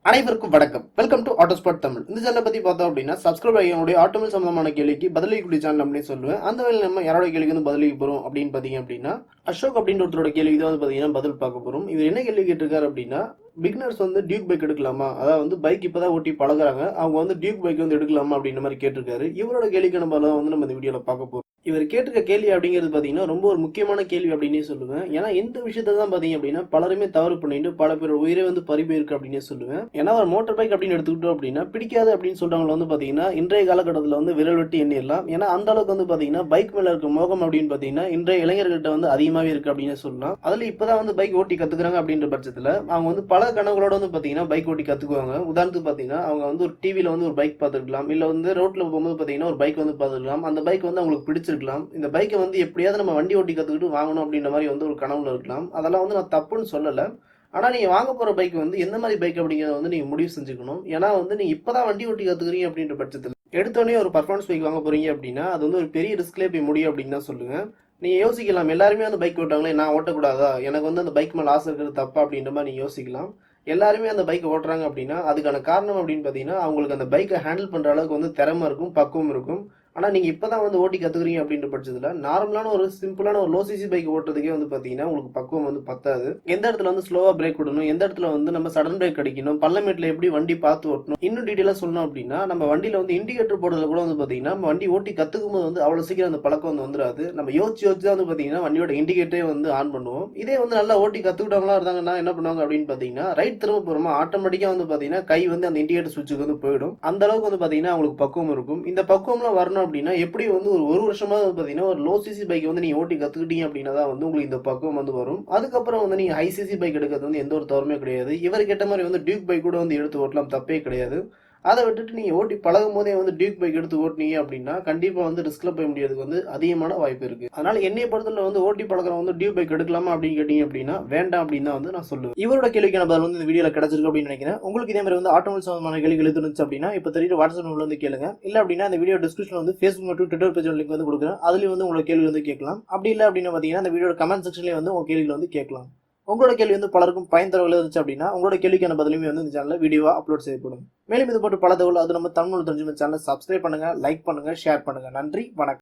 அனைவருக்கும் வணக்கம். Welcome to auto spot Tamil. இந்த சேனலை பத்தி பார்த்தோம் அப்படின்னா சப்ஸ்கிரைப் ஆகிய ஆட்டோமொபைல் சம்பந்தமான கேள்விக்கு பதிலளிக்கூடிய சேனல் அப்படின்னு சொல்லுவேன். அந்த வேலையில் நம்ம யாரோட கேள்விக்கு வந்து பதிலளிக்க போறோம் அப்படின்னு பாத்தீங்க அப்படின்னா அசோக் அப்படின்ற ஒருத்தரோட கேள்விக்கு தான் வந்து பாத்தீங்கன்னா பதில் பார்க்க போறோம். இவர் என்ன கேள்வி கேட்டிருக்காரு அப்படின்னா, பிகினர்ஸ் வந்து டியூக் பைக் எடுக்கலாமா, அதாவது வந்து பைக் இப்பதான் ஓட்டி பழகுறாங்க, அவங்க வந்து டியூக் பைக் வந்து எடுக்கலாமா அப்படின்ற மாதிரி கேட்டிருக்காரு. இவரோட கேள்விக்கான பதில வந்து நம்ம இந்த வீடியோல பார்க்க போறோம். இவர் கேட்டிருக்க கேள்வி அப்படிங்கிறது பாத்தீங்கன்னா ரொம்ப ஒரு முக்கியமான கேள்வி அப்படின்னே சொல்லுவேன். ஏன்னா இந்த விஷயத்தை தான் பாத்தீங்க அப்படின்னா பலருமே தவறு பண்ணிட்டு பல பேரோட உயிரை வந்து பறிபோயிருக்கு அப்படின்னே சொல்லுவேன். ஏன்னா ஒரு மோட்டார் பைக் அப்படின்னு எடுத்துக்கிட்டோம் அப்படின்னா பிடிக்காது அப்படின்னு சொல்றவங்க வந்து பாத்தீங்கன்னா இன்றைய காலகட்டத்தில் வந்து விரல் வெட்டி எண்ணிடலாம். ஏன்னா அந்த அளவுக்கு வந்து பாத்தீங்கன்னா பைக் மேல இருக்க மோகம் அப்படின்னு பாத்தீங்கன்னா இன்றைய இளைஞர்கள்ட்ட வந்து அதிகமாவே இருக்கு அப்படின்னு சொல்லலாம். அதுல இப்பதான் வந்து பைக் ஓட்டி கத்துக்கிறாங்க அப்படின்ற பட்சத்துல அவங்க வந்து பல கனவுகளோட வந்து பாத்தீங்கன்னா பைக் ஓட்டி கத்துக்குவாங்க. உதாரணத்துக்கு பாத்தீங்கன்னா அவங்க வந்து ஒரு டிவில வந்து ஒரு பைக் பார்த்துருக்கலாம், இல்ல வந்து ரோட்ல போகும்போது பாத்தீங்கன்னா ஒரு பைக் வந்து பார்த்துருக்கலாம். அந்த பைக் வந்து அவங்களுக்கு பிடிச்சிருக்கலாம். இந்த பைக்கை வந்து எப்படியாவது நம்ம வண்டி ஓட்டி கத்துக்கிட்டு வாங்கணும் அப்படின்ற மாதிரி வந்து ஒரு கனவுல இருக்கலாம். அதெல்லாம் வந்து நான் தப்புன்னு சொல்லல. ஆனா நீங்க வாங்க போற பைக் வந்து எந்த மாதிரி பைக் அப்படிங்கறத வந்து நீங்க முடிவு செஞ்சுக்கணும். ஏன்னா வந்து நீங்க இப்பதான் வண்டி ஓட்டி கத்துக்கிறீங்க அப்படின்ற பட்சத்துல எடுத்தோடனே ஒரு பர்ஃபார்மன்ஸ் பைக் வாங்க போறீங்க அப்படின்னா அது வந்து ஒரு பெரிய ரிஸ்க்லேயே போய் முடியும் அப்படின்னு தான் சொல்லுங்க. நீங்க யோசிக்கலாம், எல்லாருமே வந்து பைக் ஓட்டாங்களே, நான் ஓட்டக்கூடாதா, எனக்கு வந்து அந்த பைக் மேல ஆசை இருக்கிறது தப்பா அப்படின்ற மாதிரி நீங்க யோசிக்கலாம். எல்லாருமே அந்த பைக் ஓட்டுறாங்க அப்படின்னா அதுக்கான காரணம் அப்படின்னு பாத்தீங்கன்னா அவங்களுக்கு அந்த பைக்கை ஹேண்டில் பண்ற அளவுக்கு வந்து திறமை இருக்கும், பக்குவம் இருக்கும். ஆனா நீங்க இப்பதான் வந்து ஓட்டி கத்துக்கிறீங்க அப்படின்ற பட்சத்துல நார்மலான ஒரு சிம்பிளான ஒரு லோ சிசி பைக் ஓட்டுறதுக்கே வந்து பாத்தீங்கன்னா உங்களுக்கு பக்குவம் வந்து பத்தாது. எந்த இடத்துல வந்து ஸ்லோவா பிரேக் விடணும், எந்த இடத்துல வந்து நம்ம சடன் பிரேக் அடிக்கணும், பள்ளமேட்ல எப்படி வண்டி பார்த்து ஓட்டணும், இன்னும் டீட்டெயிலா சொல்லணும் அப்படின்னா நம்ம வண்டியில வந்து இண்டிகேட்டர் போடுறதுல கூட வந்து பாத்தீங்கன்னா நம்ம வண்டி ஓட்டி கத்துக்கும் போது வந்து அவ்வளவு சீக்கிரம் அந்த பழக்கம் வந்து வந்துடாது. நம்ம யோசிச்சு யோசிச்சு தான் வந்து பாத்தீங்கன்னா வண்டியோட இண்டிகேட்டரே வந்து ஆன் பண்ணுவோம். இதே வந்து நல்லா ஓட்டி கத்துக்கிட்டவங்களா இருந்தாங்கன்னா என்ன பண்ணுவாங்க அப்படின்னு பாத்தீங்கன்னா ரைட் திரும்ப போறோமா ஆட்டோமேட்டிக்கா வந்து பாத்தீங்கன்னா கை வந்து அந்த இண்டிகேட்டர் சுவிட்சுக்கு வந்து போயிடும். அந்த அளவுக்கு வந்து பாத்தீங்கன்னா அவங்களுக்கு பக்குவம் இருக்கும். இந்த பக்குவம்லாம் வரணும் அப்படின்னா எப்படி வந்து ஒரு வருஷமா வந்து பாத்தீங்கன்னா ஒரு லோ சிசி பைக் வந்து நீங்க ஓட்டி கத்துக்கிட்டீங்க அப்படின்னா தான் வந்து உங்களுக்கு இந்த பக்குவம் வந்து வரும். அதுக்கப்புறம் வந்து நீங்க ஹை சிசி பைக் எடுக்கிறது வந்து எந்த ஒரு தவறுமே கிடையாது. இவர் கேட்ட மாதிரி வந்து டியூக் பைக் கூட வந்து எடுத்து ஓட்டலாம், தப்பே கிடையாது. அதை விட்டுட்டு நீங்க ஓட்டி பழகும் போதே வந்து டியூக் பைக் எடுத்து ஓட்டினீங்க அப்படின்னா கண்டிப்பா வந்து ரிஸ்க்ல போய் முடியாதுக்கு வந்து அதிகமான வாய்ப்பு இருக்கு. அதனால என்னைய பொறுத்தல வந்து ஓட்டி பழகிறவங்க வந்து டியூக் பைக் எடுக்கலாமா அப்படின்னு கேட்டீங்க அப்படின்னா வேண்டாம் அப்படின்னு தான் வந்து நான் சொல்லுவேன். இவரோட கேள்விக்கான பதில் வந்து இந்த வீடியோல கிடைச்சிருக்கு அப்படின்னு நினைக்கிறேன். உங்களுக்கு இதே மாதிரி வந்து ஆட்டோமொபைல் சம்பந்தமான கேள்விகள் இருந்துச்சு அப்படின்னா இப்ப தெரியுற வாட்ஸ்அப் நம்பர்ல வந்து கேளுங்க. இல்ல அப்படின்னா இந்த வீடியோ டிஸ்கிரிப்ஷன்ல வந்து Facebook மற்றும் ட்விட்டர் பேஜ் லிங்க் வந்து கொடுக்குறேன். அதுலயும் வந்து உங்களோட கேள்வி வந்து கேட்கலாம். அப்படி இல்லை அப்படின்னு பாத்தீங்கன்னா இந்த வீடியோட கமெண்ட் செக்ஷன்லயே வந்து உங்க கேள்விகள் வந்து கேட்கலாம். உங்களோட கேள்வி வந்து பலருக்கும் பயன் தரவில் இருந்துச்சு அப்படின்னா உங்களோட கேள்விக்கான பதிலுமே வந்து இந்த சேனல்ல வீடியோவா அப்லோட் செய்யப்படும். மேலும் இது போட்டு பல தகவல் அது நம்ம தமிழ் தெரிஞ்சுமே சேனலை சப்ஸ்கிரைப் பண்ணுங்க, லைக் பண்ணுங்க, ஷேர் பண்ணுங்க. நன்றி, வணக்கம்.